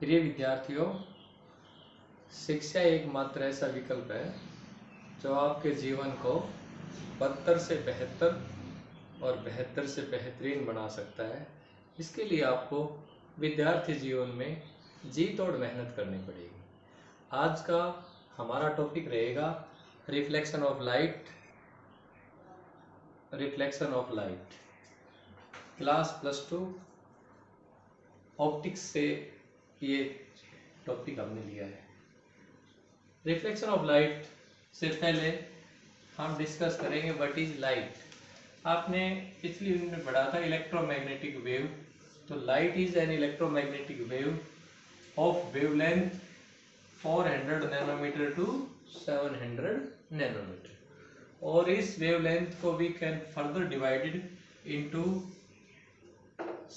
प्रिय विद्यार्थियों, शिक्षा एकमात्र ऐसा विकल्प है जो आपके जीवन को बदतर से बेहतर और बेहतर से बेहतरीन बना सकता है। इसके लिए आपको विद्यार्थी जीवन में जी तोड़ मेहनत करनी पड़ेगी। आज का हमारा टॉपिक रहेगा reflection of light. Class +2 optics से ये टॉपिक हमने लिया है। रिफ्लेक्शन ऑफ लाइट से पहले हम डिस्कस करेंगे व्हाट इज लाइट। आपने पिछली यूनिट में पढ़ा था इलेक्ट्रोमैग्नेटिक वेव। तो light is an electromagnetic wave of wavelength 400 nanometre to 700 nanometre, और इस वेवलेंथ को we can further divided into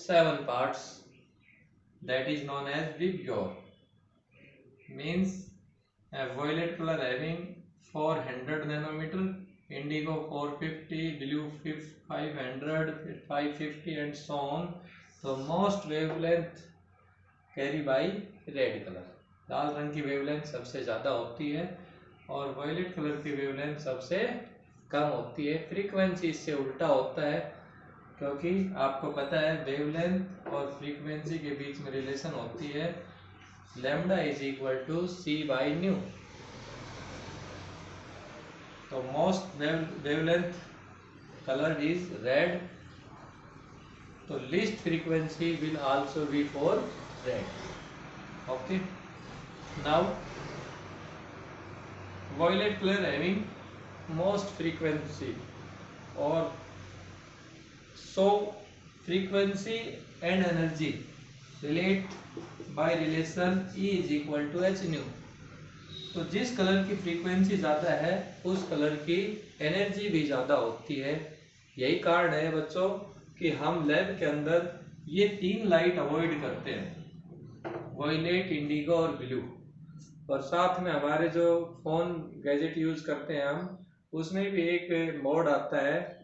7 parts, that is known as Vibgyor. Means violet color having 400 nanometer, indigo 450, blue 500, 550 and so on. So most wavelength carry by red color. लाल रंग की wavelength सबसे ज़्यादा होती है और वायलेट कलर की wavelength सबसे कम होती है। फ्रीक्वेंसी इससे उल्टा होता है, क्योंकि आपको पता है वेवलेंथ और फ्रीक्वेंसी के बीच में रिलेशन होती है lambda is equal to C by nu. तो most wavelength colour is red, तो least frequency will also be for red. Okay, now violet colour having most frequency, और so frequency and energy relate by relation E is equal to h nu। तो जिस colour की frequency ज़्यादा है उस colour की energy भी ज़्यादा होती है। यही कारण है बच्चों कि हम लैब के अंदर ये 3 लाइट अवॉइड करते हैं, वायलेट, इंडिगो और ब्लू। और साथ में हमारे जो फ़ोन गैजेट यूज़ करते हैं हम, उसमें भी एक मोड आता है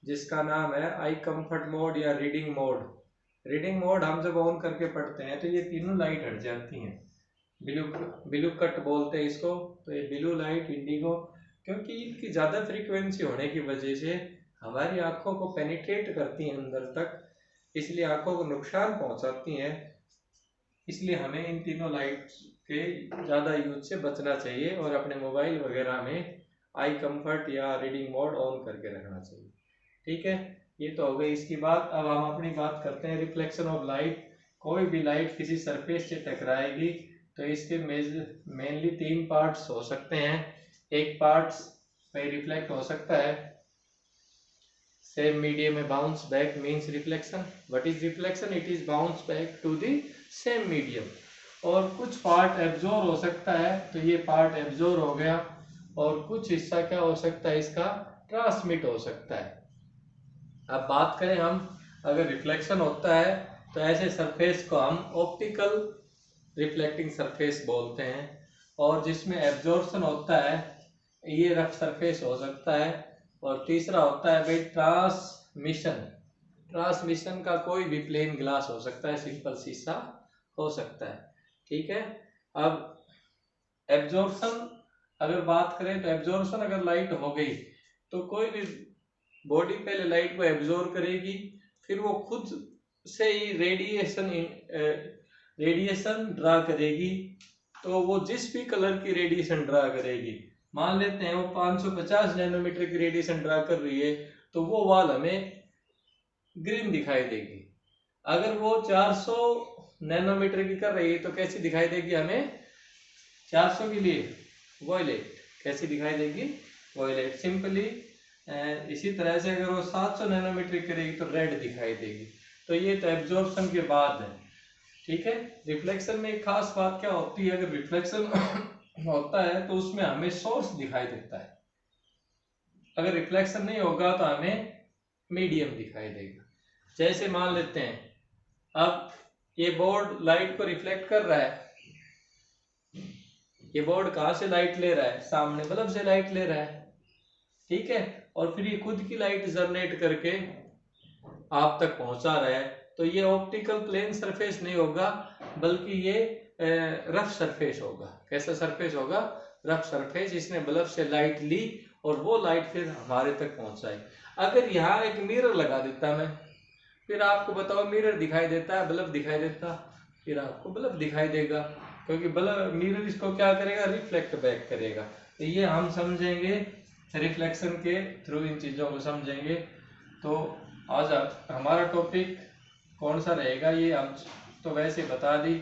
जिसका नाम है आई कंफर्ट मोड या रीडिंग मोड। रीडिंग मोड हम जब ऑन करके पढ़ते हैं तो ये तीनों लाइट हट जाती हैं। ब्लू कट बोलते हैं इसको। तो ये ब्लू लाइट, इंडिगो, क्योंकि इनकी ज़्यादा फ्रीक्वेंसी होने की वजह से हमारी आंखों को पेनिट्रेट करती हैं अंदर तक, इसलिए आंखों को नुकसान पहुंचाती हैं। इसलिए हमें इन तीनों लाइट के ज़्यादा यूज से बचना चाहिए और अपने मोबाइल वगैरह में आई कंफर्ट या रीडिंग मोड ऑन करके रखना चाहिए। ठीक है, ये तो हो गई इसकी बात। अब हम अपनी बात करते हैं रिफ्लेक्शन ऑफ लाइट। कोई भी लाइट किसी सरफेस से टकराएगी तो इसके मेनली 3 पार्ट्स हो सकते हैं। एक पार्ट्स पे रिफ्लेक्ट हो सकता है, सेम मीडियम में bounce back means reflection. What is reflection? It is bounce back to the same medium. और कुछ पार्ट एब्जॉर्ब हो सकता है, तो ये पार्ट एब्जॉर्ब हो गया, और कुछ हिस्सा क्या हो सकता है इसका, ट्रांसमिट हो सकता है। अब बात करें हम, अगर रिफ्लेक्शन होता है तो ऐसे सरफेस को हम ऑप्टिकल रिफ्लेक्टिंग सरफेस बोलते हैं, और जिसमें एब्जॉर्प्शन होता है ये रफ सरफेस हो सकता है। और तीसरा होता है भाई ट्रांसमिशन। ट्रांसमिशन का कोई भी प्लेन ग्लास हो सकता है, सिंपल शीशा हो सकता है। ठीक है, अब एब्जॉर्प्शन अगर बात करें तो एब्जॉर्प्शन अगर लाइट हो गई तो कोई भी बॉडी पहले लाइट को एब्जॉर्ब करेगी, फिर वो खुद से ही रेडिएशन ड्रा करेगी। तो वो जिस भी कलर की रेडिएशन ड्रा करेगी, मान लेते हैं वो 550 नैनोमीटर की रेडिएशन ड्रा कर रही है, तो वो वाल हमें ग्रीन दिखाई देगी। अगर वो 400 नैनोमीटर की कर रही है तो कैसी दिखाई देगी हमें? 400 के लिए वॉयलेट। कैसी दिखाई देगी? वॉयलेट। सिंपली इसी तरह से अगर वो 700 नैनोमीटर करेगी तो रेड दिखाई देगी। तो ये तो एब्जॉर्प्शन के बाद है। ठीक है, रिफ्लेक्शन में एक खास बात क्या होती है, अगर रिफ्लेक्शन होता है तो उसमें हमें सोर्स दिखाई देता है। अगर रिफ्लेक्शन नहीं होगा तो हमें मीडियम दिखाई देगा। जैसे मान लेते हैं अब ये बोर्ड लाइट को रिफ्लेक्ट कर रहा है। ये बोर्ड कहाँ से लाइट ले रहा है? सामने बल्ब से लाइट ले रहा है। ठीक है, और फिर ये खुद की लाइट जनरेट करके आप तक पहुंचा रहा है। तो ये ऑप्टिकल प्लेन सरफेस नहीं होगा, बल्कि ये रफ सरफेस होगा। कैसा सरफेस होगा? Rough surface. इसने बल्ब से लाइट ली और वो लाइट फिर हमारे तक पहुंचाई। अगर यहाँ एक मिरर लगा देता मैं, फिर आपको बताओ मिरर दिखाई देता है, बल्ब दिखाई देता? फिर आपको बल्ब दिखाई देगा, क्योंकि बल्ब मिरर इसको क्या करेगा? रिफ्लेक्ट बैक करेगा। तो ये हम समझेंगे रिफ्लेक्शन के थ्रू, इन चीज़ों को समझेंगे। तो आज हमारा टॉपिक कौन सा रहेगा ये हम तो वैसे बता दी,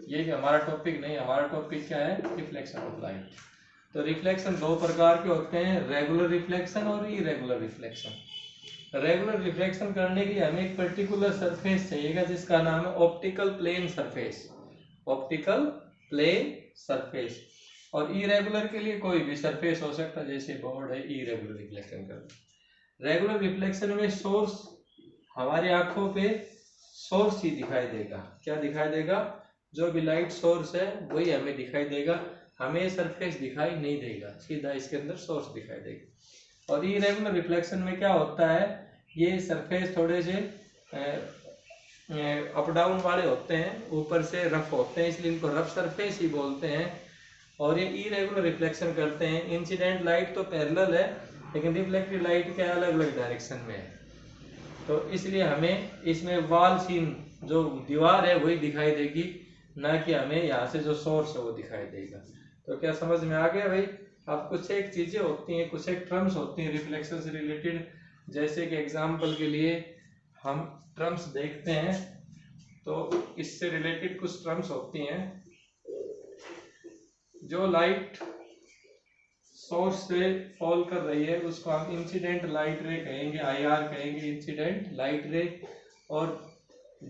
ये कि हमारा टॉपिक नहीं, हमारा टॉपिक क्या है? Reflection of light. तो रिफ्लेक्शन दो प्रकार के होते हैं, रेगुलर रिफ्लेक्शन और इरेगुलर रिफ्लेक्शन। रेगुलर रिफ्लेक्शन करने के लिए हमें एक पर्टिकुलर सरफेस चाहिएगा जिसका नाम है optical plane surface. Optical plane surface. और इरेगुलर के लिए कोई भी सरफेस हो सकता है, जैसे बोर्ड है, इरेगुलर रिफ्लेक्शन करना। रेगुलर रिफ्लेक्शन में सोर्स हमारी आंखों पे सोर्स ही दिखाई देगा। क्या दिखाई देगा? जो भी लाइट सोर्स है वही हमें दिखाई देगा, हमें सरफेस दिखाई नहीं देगा, सीधा इसके अंदर सोर्स दिखाई देगा। और इरेगुलर रिफ्लेक्शन में क्या होता है? ये सरफेस थोड़े से अप डाउन वाले होते हैं, ऊपर से रफ होते हैं, इसलिए इनको रफ सरफेस ही बोलते हैं। और ये इरेगुलर रिफ्लेक्शन करते हैं। इंसिडेंट लाइट तो पैरेलल है, लेकिन रिफ्लेक्टेड लाइट के अलग अलग डायरेक्शन में है। तो इसलिए हमें इसमें वॉल सीन, जो दीवार है वही दिखाई देगी, ना कि हमें यहाँ से जो सोर्स है वो दिखाई देगा। तो क्या समझ में आ गया भाई? अब कुछ एक चीजें होती हैं, कुछ एक टर्म्स होती हैं रिफ्लेक्शन से रिलेटेड। जैसे कि एग्जाम्पल के लिए हम टर्म्स देखते हैं, तो इससे रिलेटेड कुछ टर्म्स होती हैं। जो लाइट सोर्स से फॉल कर रही है उसको हम इंसिडेंट लाइट रे कहेंगे, आईआर कहेंगे, इंसिडेंट लाइट रे। और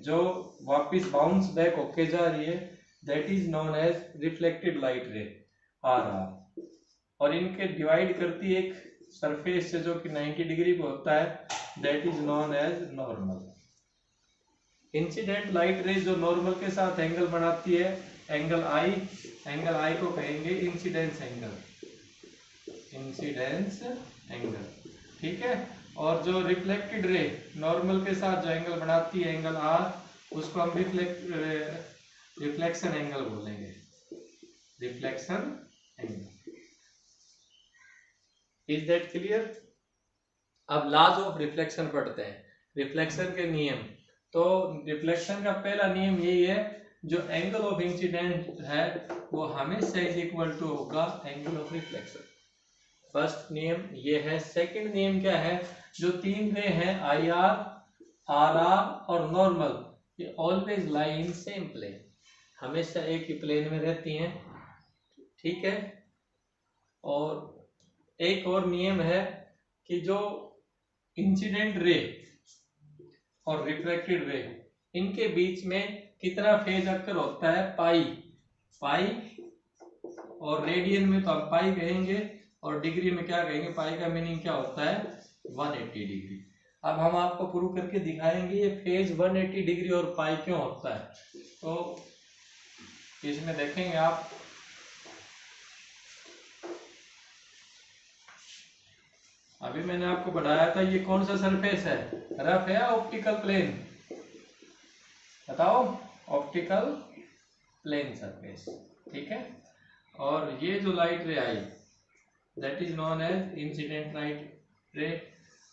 जो वापस बाउंस बैक होके जा रही है that is known as reflected light ray, RR. और इनके डिवाइड करती है एक सरफेस से जो कि 90 डिग्री पे होता है, that is known as normal. Incident light ray जो नॉर्मल के साथ एंगल बनाती है, एंगल आई, एंगल आई को कहेंगे इंसिडेंस एंगल, इंसिडेंस एंगल। ठीक है। और जो रिफ्लेक्टेड रे नॉर्मल के साथ जो एंगल बनाती है, एंगल आर, उसको हम रिफ्लेक्शन एंगल बोलेंगे, reflection angle. Is that clear? अब लॉज ऑफ रिफ्लेक्शन पढ़ते हैं, रिफ्लेक्शन के नियम। तो रिफ्लेक्शन का पहला नियम यही है, जो एंगल ऑफ इंसिडेंट है वो हमेशा इज इक्वल टू होगा एंगल ऑफ रिफ्लेक्शन। फर्स्ट नियम ये है। सेकंड नियम क्या है? जो तीन रे हैं, आई आर, आर आर और नॉर्मल, ये always lie in same plane, हमेशा एक ही प्लेन में रहती हैं। ठीक है। और एक और नियम है कि जो इंसिडेंट रे और रिफ्लेक्टेड रे, इनके बीच में कितना फेज अक्कर होता है? पाई। पाई, और रेडियन में तो हम पाई कहेंगे, और डिग्री में क्या कहेंगे? पाई का मीनिंग क्या होता है? 180 डिग्री। अब हम आपको प्रूव करके दिखाएंगे ये फेज 180 डिग्री और पाई क्यों होता है। तो इसमें देखेंगे आप, अभी मैंने आपको बताया था ये कौन सा सरफेस है, रफ है या ऑप्टिकल प्लेन? बताओ। Optical plane surface. ठीक है। और ये जो light ray I that is known as incident light ray,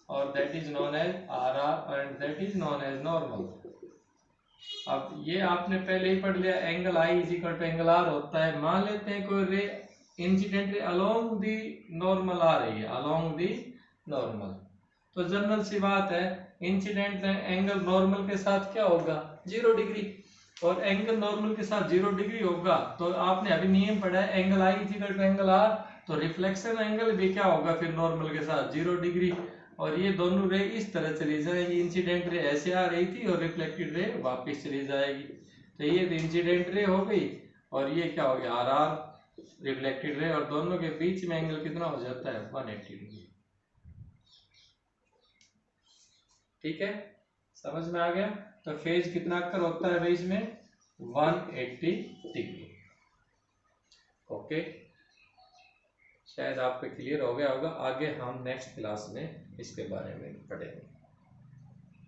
और that is known as R R, and that is known as normal. अब ये आपने पहले ही पढ़ लिया, angle I is equal to angle R होता है। मान लेते हैं कोई रे, incident ray along the normal आ रही है, अलोंग दी नॉर्मल, तो जनरल सी बात है इंसिडेंट एंगल नॉर्मल के साथ क्या होगा? 0 डिग्री। और एंगल नॉर्मल के साथ 0 डिग्री होगा, तो आपने अभी नियम पढ़ा है angle I is equal to angle R, तो रिफ्लेक्शन एंगल भी क्या होगा फिर नॉर्मल के साथ? 0 डिग्री। और ये दोनों रे इस तरह चली जाएगी, इंसिडेंट रे ऐसे आ रही थी और रिफ्लेक्टेड रे वापस चली जाएगी। तो ये तो इंसिडेंट रे हो गई, और ये क्या हो गया? आर आर रिफ्लेक्टेड रे, और दोनों के बीच में एंगल कितना हो जाता है? 180 डिग्री। ठीक है, समझ में आ गया? तो फेज कितना अक्कर होता है भाई इसमें? 180 डिग्री। ओके, शायद आप पे क्लियर हो गया होगा। आगे हम नेक्स्ट क्लास में इसके बारे में पढ़ेंगे।